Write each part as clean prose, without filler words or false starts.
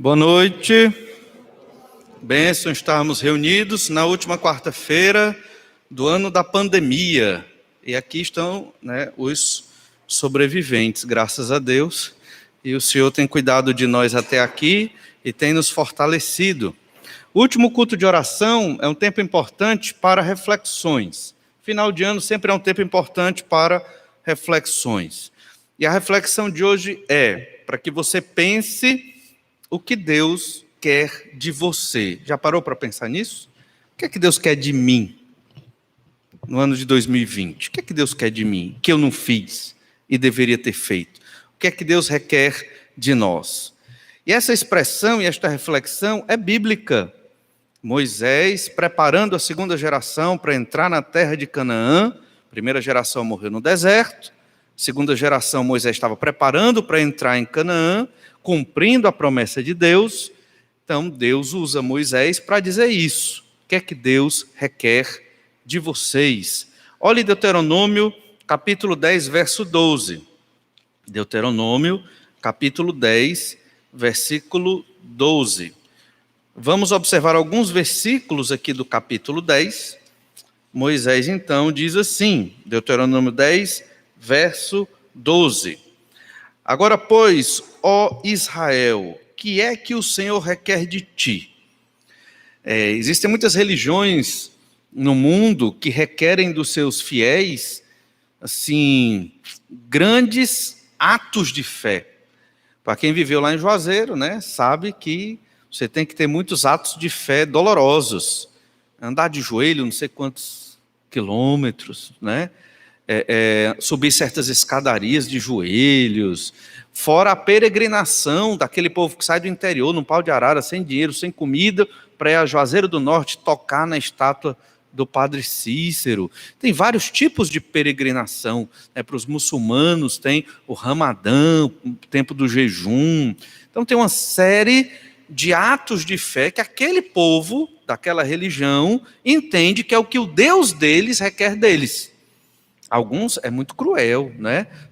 Boa noite. Bênção estarmos reunidos na última quarta-feira do ano da pandemia. E aqui estão, os sobreviventes, graças a Deus. E o Senhor tem cuidado de nós até aqui e tem nos fortalecido. O último culto de oração é um tempo importante para reflexões. Final de ano sempre é um tempo importante para reflexões. E a reflexão de hoje é para que você pense o que Deus quer de você. Já parou para pensar nisso? O que é que Deus quer de mim no ano de 2020? O que é que Deus quer de mim que eu não fiz e deveria ter feito? O que é que Deus requer de nós? E essa expressão e esta reflexão é bíblica. Moisés preparando a segunda geração para entrar na terra de Canaã. A primeira geração morreu no deserto. A segunda geração Moisés estava preparando para entrar em Canaã, cumprindo a promessa de Deus. Então Deus usa Moisés para dizer isso. O que é que Deus requer de vocês? Olhe Deuteronômio, capítulo 10, verso 12. Deuteronômio, capítulo 10, versículo 12. Vamos observar alguns versículos aqui do capítulo 10. Moisés, então, diz assim, Deuteronômio 10, verso 12. Agora, pois, ó Israel, que é que o Senhor requer de ti? Existem muitas religiões no mundo que requerem dos seus fiéis, assim, grandes atos de fé. Para quem viveu lá em Juazeiro, sabe que você tem que ter muitos atos de fé dolorosos. Andar de joelho, não sei quantos quilômetros, subir certas escadarias de joelhos, fora a peregrinação daquele povo que sai do interior, num pau de arara, sem dinheiro, sem comida, para ir a Juazeiro do Norte tocar na estátua do Padre Cícero. Tem vários tipos de peregrinação. Para os muçulmanos tem o Ramadã, o tempo do jejum. Então tem uma série de atos de fé que aquele povo daquela religião entende que é o que o Deus deles requer deles. Alguns é muito cruel,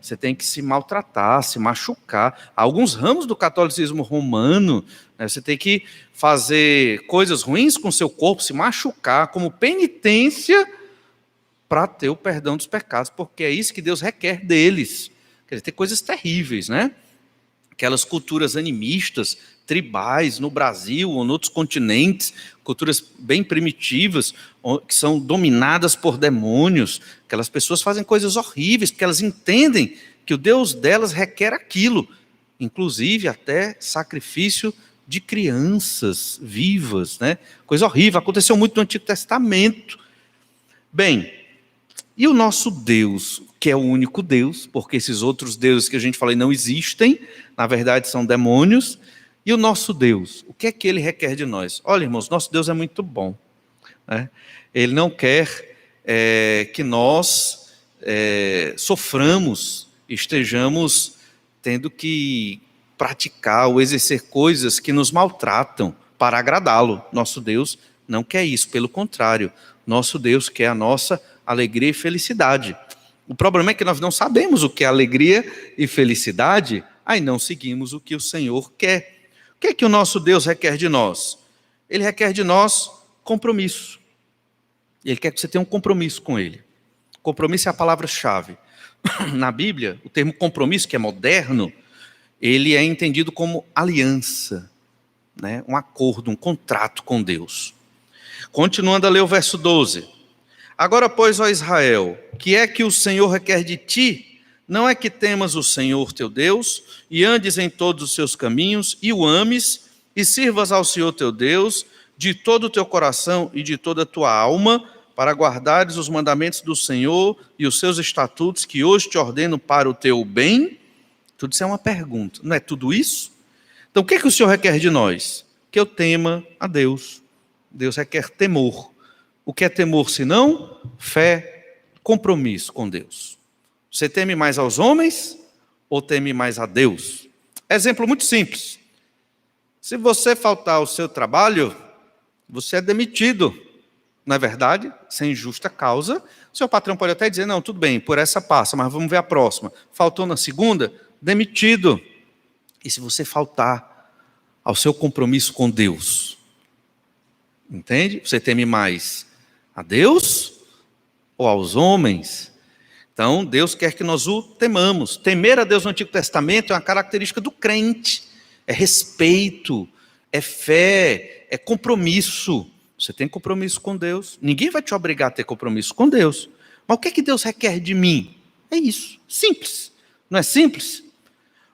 Você tem que se maltratar, se machucar. Alguns ramos do catolicismo romano, você tem que fazer coisas ruins com o seu corpo, se machucar como penitência para ter o perdão dos pecados, porque é isso que Deus requer deles. Quer dizer, tem coisas terríveis, Aquelas culturas animistas, tribais no Brasil ou em outros continentes, culturas bem primitivas, que são dominadas por demônios. Aquelas pessoas fazem coisas horríveis, porque elas entendem que o Deus delas requer aquilo, inclusive até sacrifício de crianças vivas, Coisa horrível, aconteceu muito no Antigo Testamento. Bem, e o nosso Deus, que é o único Deus, porque esses outros deuses que a gente falou não existem, na verdade são demônios. E o nosso Deus, o que é que Ele requer de nós? Olha, irmãos, nosso Deus é muito bom. Ele não quer que nós soframos, estejamos tendo que praticar ou exercer coisas que nos maltratam para agradá-lo. Nosso Deus não quer isso, pelo contrário. Nosso Deus quer a nossa alegria e felicidade. O problema é que nós não sabemos o que é alegria e felicidade, aí não seguimos o que o Senhor quer. O que é que o nosso Deus requer de nós? Ele requer de nós compromisso. Ele quer que você tenha um compromisso com Ele. Compromisso é a palavra-chave. Na Bíblia, o termo compromisso, que é moderno, ele é entendido como aliança, um acordo, um contrato com Deus. Continuando a ler o verso 12. Agora, pois, ó Israel, que é que o Senhor requer de ti? Não é que temas o Senhor teu Deus, e andes em todos os seus caminhos, e o ames, e sirvas ao Senhor teu Deus, de todo o teu coração e de toda a tua alma, para guardares os mandamentos do Senhor e os seus estatutos, que hoje te ordeno para o teu bem? Tudo isso é uma pergunta, não é tudo isso? Então o que é que o Senhor requer de nós? Que eu tema a Deus. Deus requer temor. O que é temor senão? Fé, compromisso com Deus. Você teme mais aos homens ou teme mais a Deus? Exemplo muito simples. Se você faltar ao seu trabalho, você é demitido. Não é verdade? Sem justa causa. Seu patrão pode até dizer, não, tudo bem, por essa passa, mas vamos ver a próxima. Faltou na segunda? Demitido. E se você faltar ao seu compromisso com Deus. Entende? Você teme mais a Deus ou aos homens? Então, Deus quer que nós o temamos. Temer a Deus no Antigo Testamento é uma característica do crente. É respeito, é fé, é compromisso. Você tem compromisso com Deus. Ninguém vai te obrigar a ter compromisso com Deus. Mas o que é que Deus requer de mim? É isso. Simples. Não é simples?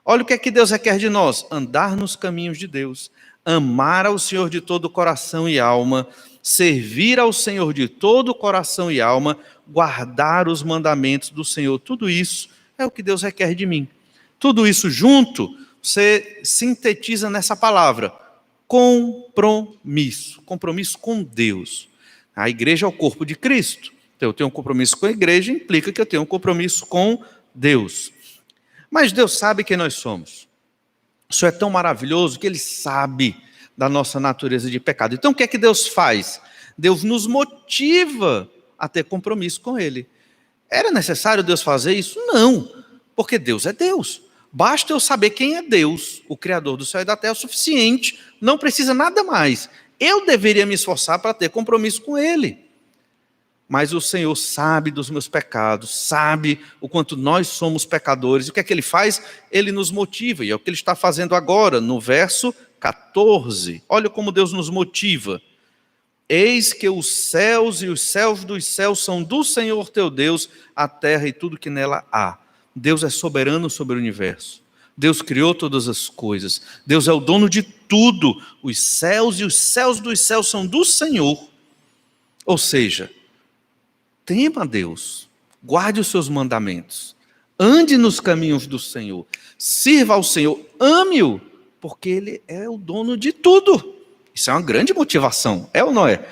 Olha o que é que Deus requer de nós. Andar nos caminhos de Deus. Amar ao Senhor de todo o coração e alma. Servir ao Senhor de todo o coração e alma. Guardar os mandamentos do Senhor. Tudo isso é o que Deus requer de mim. Tudo isso junto, você sintetiza nessa palavra. Compromisso. Compromisso com Deus. A igreja é o corpo de Cristo. Então, eu tenho um compromisso com a igreja, implica que eu tenho um compromisso com Deus. Mas Deus sabe quem nós somos. Isso é tão maravilhoso que Ele sabe da nossa natureza de pecado. Então, o que é que Deus faz? Deus nos motiva a ter compromisso com Ele. Era necessário Deus fazer isso? Não, porque Deus é Deus. Basta eu saber quem é Deus, o Criador do céu e da terra, é o suficiente. Não precisa nada mais. Eu deveria me esforçar para ter compromisso com Ele. Mas o Senhor sabe dos meus pecados, sabe o quanto nós somos pecadores. E o que é que Ele faz? Ele nos motiva. E é o que Ele está fazendo agora, no verso 14. Olha como Deus nos motiva. Eis que os céus e os céus dos céus são do Senhor teu Deus, a terra e tudo que nela há. Deus é soberano sobre o universo. Deus criou todas as coisas. Deus é o dono de tudo. Os céus e os céus dos céus são do Senhor. Ou seja, tema a Deus, guarde os seus mandamentos, ande nos caminhos do Senhor, sirva ao Senhor, ame-o, porque Ele é o dono de tudo. Isso é uma grande motivação, é ou não é?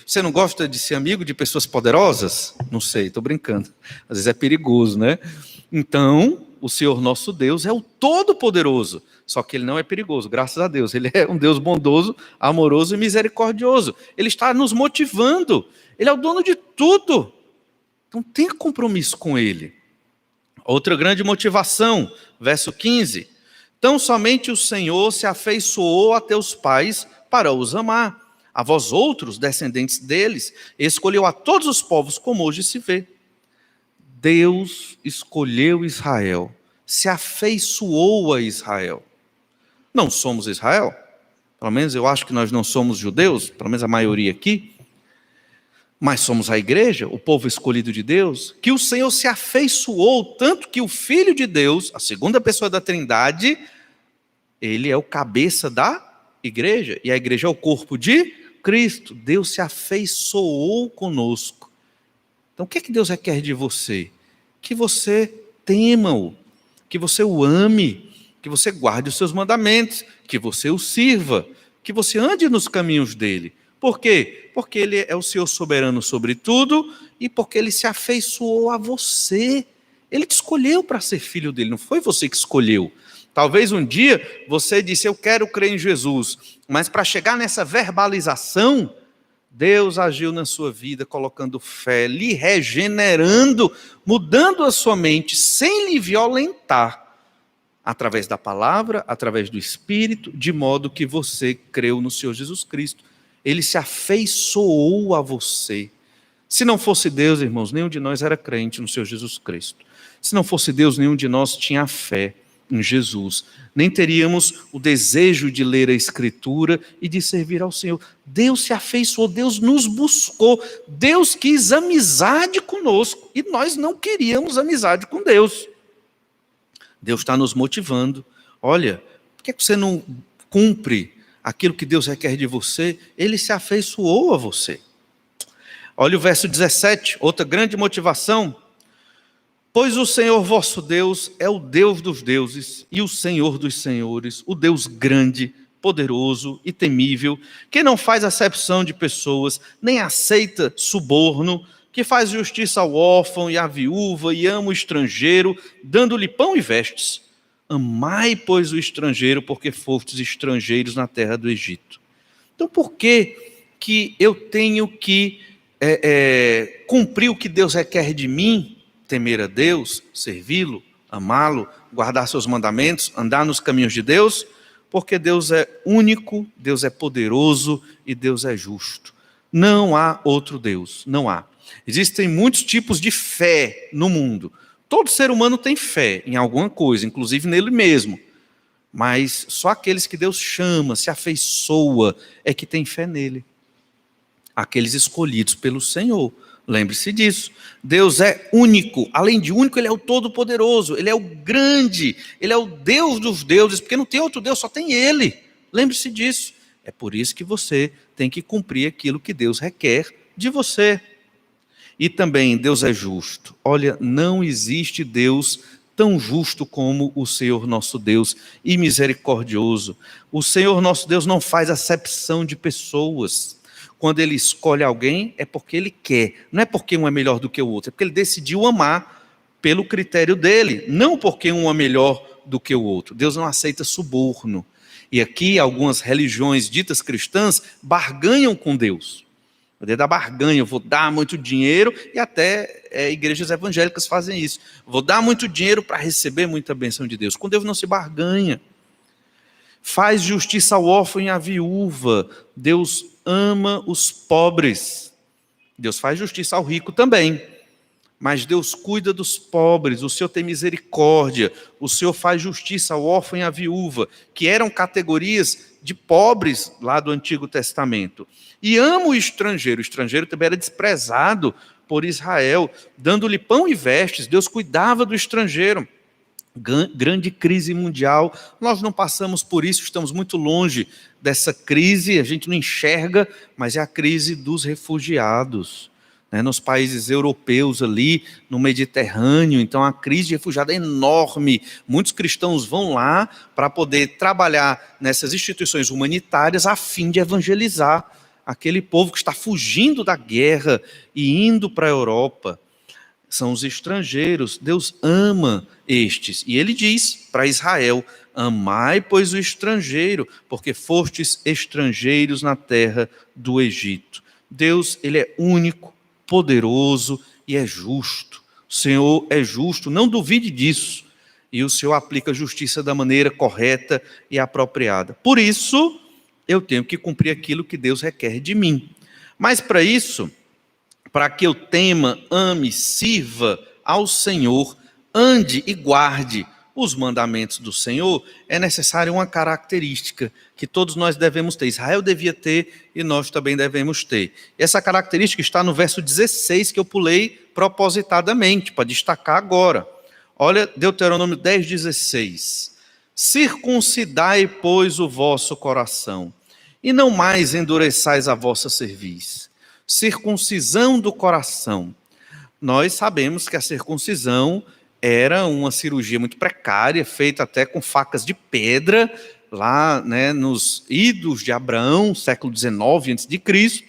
Você não gosta de ser amigo de pessoas poderosas? Não sei, estou brincando. Às vezes é perigoso, né? Então, o Senhor nosso Deus é o Todo-Poderoso, só que Ele não é perigoso, graças a Deus. Ele é um Deus bondoso, amoroso e misericordioso. Ele está nos motivando. Ele é o dono de tudo. Então tenha compromisso com Ele. Outra grande motivação, verso 15. Tão somente o Senhor se afeiçoou a teus pais para os amar. A vós outros, descendentes deles, escolheu a todos os povos, como hoje se vê. Deus escolheu Israel, se afeiçoou a Israel. Não somos Israel? Pelo menos eu acho que nós não somos judeus, pelo menos a maioria aqui. Mas somos a igreja, o povo escolhido de Deus, que o Senhor se afeiçoou, tanto que o Filho de Deus, a segunda pessoa da Trindade, Ele é o cabeça da igreja, e a igreja é o corpo de Cristo. Deus se afeiçoou conosco. Então o que é que Deus requer de você? Que você tema-o, que você o ame, que você guarde os seus mandamentos, que você o sirva, que você ande nos caminhos dele. Por quê? Porque Ele é o Senhor soberano sobre tudo e porque Ele se afeiçoou a você. Ele te escolheu para ser filho dele, não foi você que escolheu. Talvez um dia você disse, eu quero crer em Jesus, mas para chegar nessa verbalização, Deus agiu na sua vida colocando fé, lhe regenerando, mudando a sua mente, sem lhe violentar, através da palavra, através do Espírito, de modo que você creu no Senhor Jesus Cristo. Ele se afeiçoou a você. Se não fosse Deus, irmãos, nenhum de nós era crente no Senhor Jesus Cristo. Se não fosse Deus, nenhum de nós tinha fé em Jesus. Nem teríamos o desejo de ler a Escritura e de servir ao Senhor. Deus se afeiçoou, Deus nos buscou, Deus quis amizade conosco e nós não queríamos amizade com Deus. Deus está nos motivando. Olha, por que você não cumpre aquilo que Deus requer de você? Ele se afeiçoou a você. Olha o verso 17, outra grande motivação. Pois o Senhor vosso Deus é o Deus dos deuses e o Senhor dos senhores, o Deus grande, poderoso e temível, que não faz acepção de pessoas, nem aceita suborno, que faz justiça ao órfão e à viúva e ama o estrangeiro, dando-lhe pão e vestes. Amai, pois, o estrangeiro, porque fostes estrangeiros na terra do Egito. Então, por que eu tenho que cumprir o que Deus requer de mim? Temer a Deus, servi-lo, amá-lo, guardar seus mandamentos, andar nos caminhos de Deus? Porque Deus é único, Deus é poderoso e Deus é justo. Não há outro Deus, não há. Existem muitos tipos de fé no mundo. Todo ser humano tem fé em alguma coisa, inclusive nele mesmo. Mas só aqueles que Deus chama, se afeiçoa, é que tem fé nele. Aqueles escolhidos pelo Senhor. Lembre-se disso. Deus é único. Além de único, Ele é o Todo-Poderoso. Ele é o grande. Ele é o Deus dos deuses. Porque não tem outro Deus, só tem Ele. Lembre-se disso. É por isso que você tem que cumprir aquilo que Deus requer de você. E também Deus é justo. Olha, não existe Deus tão justo como o Senhor nosso Deus e misericordioso. O Senhor nosso Deus não faz acepção de pessoas. Quando Ele escolhe alguém, é porque Ele quer. Não é porque um é melhor do que o outro. É porque Ele decidiu amar pelo critério dEle. Não porque um é melhor do que o outro. Deus não aceita suborno. E aqui algumas religiões ditas cristãs barganham com Deus. Poder da barganha, eu vou dar muito dinheiro, e até igrejas evangélicas fazem isso. Vou dar muito dinheiro para receber muita bênção de Deus. Com Deus não se barganha. Faz justiça ao órfão e à viúva. Deus ama os pobres. Deus faz justiça ao rico também. Mas Deus cuida dos pobres, o Senhor tem misericórdia, o Senhor faz justiça ao órfão e à viúva, que eram categorias de pobres lá do Antigo Testamento. E ama o estrangeiro também era desprezado por Israel, dando-lhe pão e vestes. Deus cuidava do estrangeiro. Grande crise mundial, nós não passamos por isso, estamos muito longe dessa crise, a gente não enxerga, mas é a crise dos refugiados. Nos países europeus ali, no Mediterrâneo, então a crise de refugiado é enorme. Muitos cristãos vão lá para poder trabalhar nessas instituições humanitárias a fim de evangelizar aquele povo que está fugindo da guerra e indo para a Europa. São os estrangeiros. Deus ama estes. E Ele diz para Israel: amai, pois, o estrangeiro, porque fostes estrangeiros na terra do Egito. Deus, Ele é único, poderoso e é justo. O Senhor é justo, não duvide disso. E o Senhor aplica a justiça da maneira correta e apropriada. Por isso, eu tenho que cumprir aquilo que Deus requer de mim. Mas para isso, para que eu tema, ame, sirva ao Senhor, ande e guarde os mandamentos do Senhor, é necessária uma característica que todos nós devemos ter. Israel devia ter e nós também devemos ter. Essa característica está no verso 16, que eu pulei propositadamente, para destacar agora. Olha, Deuteronômio 10:16. Circuncidai, pois, o vosso coração, e não mais endureçais a vossa cerviz. Circuncisão do coração. Nós sabemos que a circuncisão era uma cirurgia muito precária, feita até com facas de pedra, lá nos idos de Abraão, século XIX a.C.,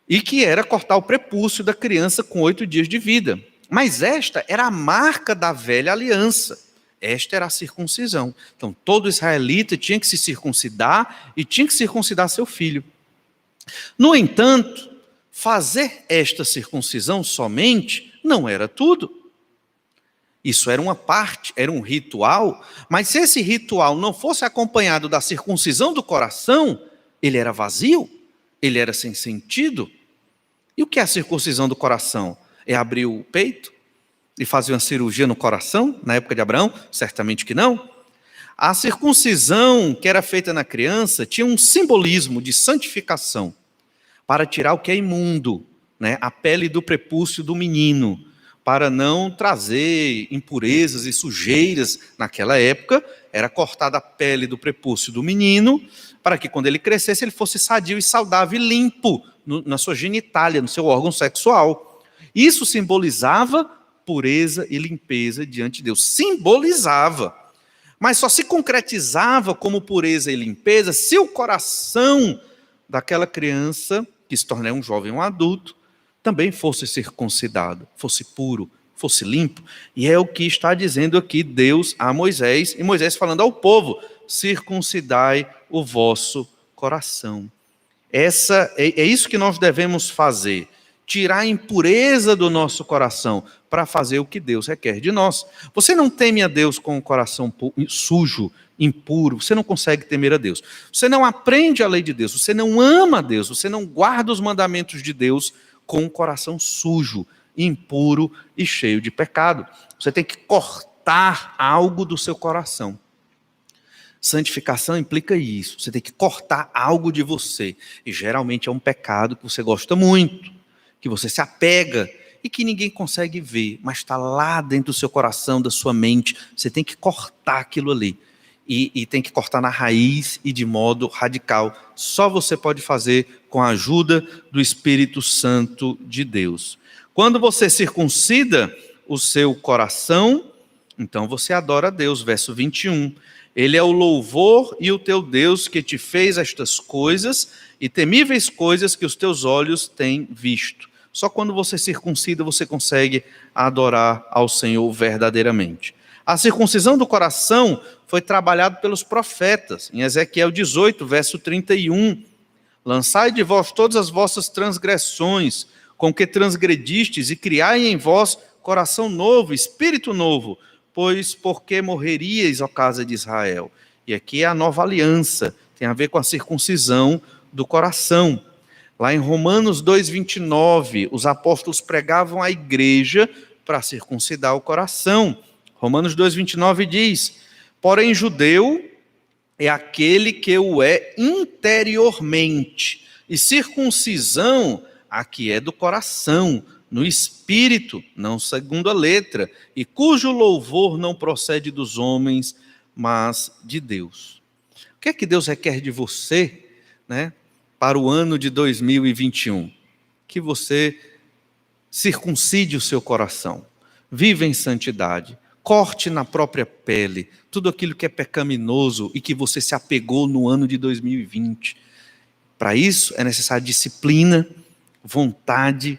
e que era cortar o prepúcio da criança com 8 dias de vida. Mas esta era a marca da velha aliança. Esta era a circuncisão. Então, todo israelita tinha que se circuncidar e tinha que circuncidar seu filho. No entanto, fazer esta circuncisão somente não era tudo. Isso era uma parte, era um ritual, mas se esse ritual não fosse acompanhado da circuncisão do coração, ele era vazio, ele era sem sentido. E o que é a circuncisão do coração? É abrir o peito e fazer uma cirurgia no coração, na época de Abraão? Certamente que não. A circuncisão que era feita na criança tinha um simbolismo de santificação, para tirar o que é imundo, a pele do prepúcio do menino, para não trazer impurezas e sujeiras. Naquela época, era cortada a pele do prepúcio do menino, para que quando ele crescesse, ele fosse sadio e saudável e limpo na sua genitália, no seu órgão sexual. Isso simbolizava pureza e limpeza diante de Deus. Simbolizava. Mas só se concretizava como pureza e limpeza se o coração daquela criança, que se tornar um jovem, um adulto, também fosse circuncidado, fosse puro, fosse limpo. E é o que está dizendo aqui Deus a Moisés, e Moisés falando ao povo: circuncidai o vosso coração. É isso que nós devemos fazer, tirar a impureza do nosso coração, para fazer o que Deus requer de nós. Você não teme a Deus com o coração sujo, impuro, você não consegue temer a Deus. Você não aprende a lei de Deus, você não ama a Deus, você não guarda os mandamentos de Deus com o coração sujo, impuro e cheio de pecado. Você tem que cortar algo do seu coração. Santificação implica isso. Você tem que cortar algo de você. E geralmente é um pecado que você gosta muito, que você se apega e que ninguém consegue ver, mas está lá dentro do seu coração, da sua mente. Você tem que cortar aquilo ali. E tem que cortar na raiz e de modo radical. Só você pode fazer com a ajuda do Espírito Santo de Deus. Quando você circuncida o seu coração, então você adora a Deus. Verso 21. Ele é o louvor e o teu Deus que te fez estas coisas e temíveis coisas que os teus olhos têm visto. Só quando você circuncida você consegue adorar ao Senhor verdadeiramente. A circuncisão do coração foi trabalhada pelos profetas. Em Ezequiel 18, verso 31. Lançai de vós todas as vossas transgressões, com que transgredistes, e criai em vós coração novo, espírito novo, pois porque morreríeis, ó casa de Israel? E aqui é a nova aliança, tem a ver com a circuncisão do coração. Lá em Romanos 2,29, os apóstolos pregavam à igreja para circuncidar o coração. Romanos 2,29 diz: porém judeu é aquele que o é interiormente, e circuncisão a que é do coração, no espírito, não segundo a letra, e cujo louvor não procede dos homens, mas de Deus. O que é que Deus requer de você, né, para o ano de 2021? Que você circuncide o seu coração, viva em santidade, corte na própria pele tudo aquilo que é pecaminoso e que você se apegou no ano de 2020. Para isso é necessária disciplina, vontade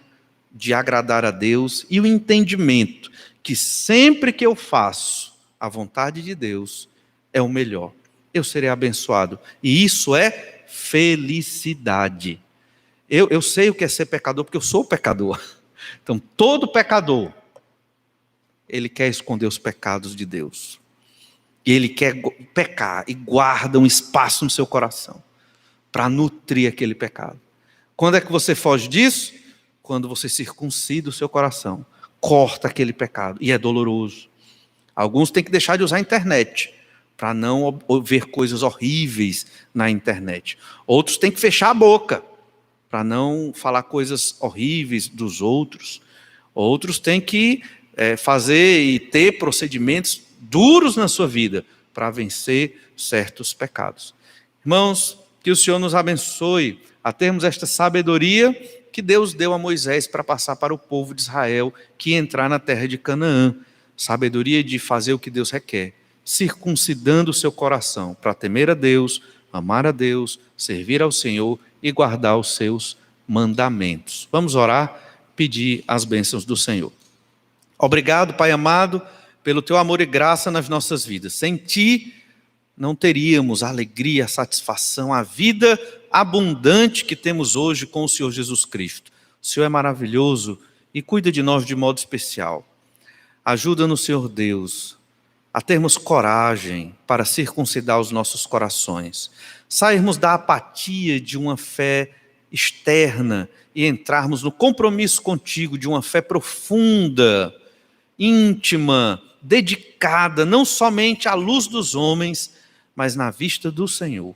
de agradar a Deus e o entendimento que sempre que eu faço a vontade de Deus é o melhor. Eu serei abençoado. E isso é felicidade. Eu sei o que é ser pecador porque eu sou pecador. Então todo pecador, ele quer esconder os pecados de Deus. E ele quer pecar e guarda um espaço no seu coração para nutrir aquele pecado. Quando é que você foge disso? Quando você circuncida o seu coração, corta aquele pecado, e é doloroso. Alguns têm que deixar de usar a internet, para não ver coisas horríveis na internet. Outros têm que fechar a boca, para não falar coisas horríveis dos outros. Outros têm que fazer e ter procedimentos duros na sua vida, para vencer certos pecados. Irmãos, que o Senhor nos abençoe a termos esta sabedoria que Deus deu a Moisés para passar para o povo de Israel que ia entrar na terra de Canaã. Sabedoria de fazer o que Deus requer, circuncidando o seu coração para temer a Deus, amar a Deus, servir ao Senhor e guardar os seus mandamentos. Vamos orar, pedir as bênçãos do Senhor. Obrigado, Pai amado, pelo teu amor e graça nas nossas vidas. Sem ti não teríamos a alegria, a satisfação, a vida abundante que temos hoje com o Senhor Jesus Cristo. O Senhor é maravilhoso e cuida de nós de modo especial. Ajuda-nos, Senhor Deus, a termos coragem para circuncidar os nossos corações, sairmos da apatia de uma fé externa e entrarmos no compromisso contigo de uma fé profunda, íntima, dedicada, não somente à luz dos homens, mas na vista do Senhor.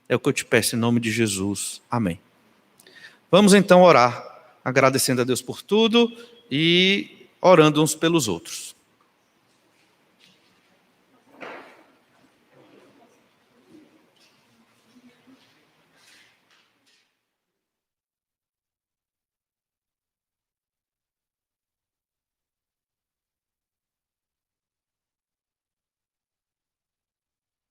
É o que eu te peço em nome de Jesus. Amém. Vamos então orar, agradecendo a Deus por tudo e orando uns pelos outros.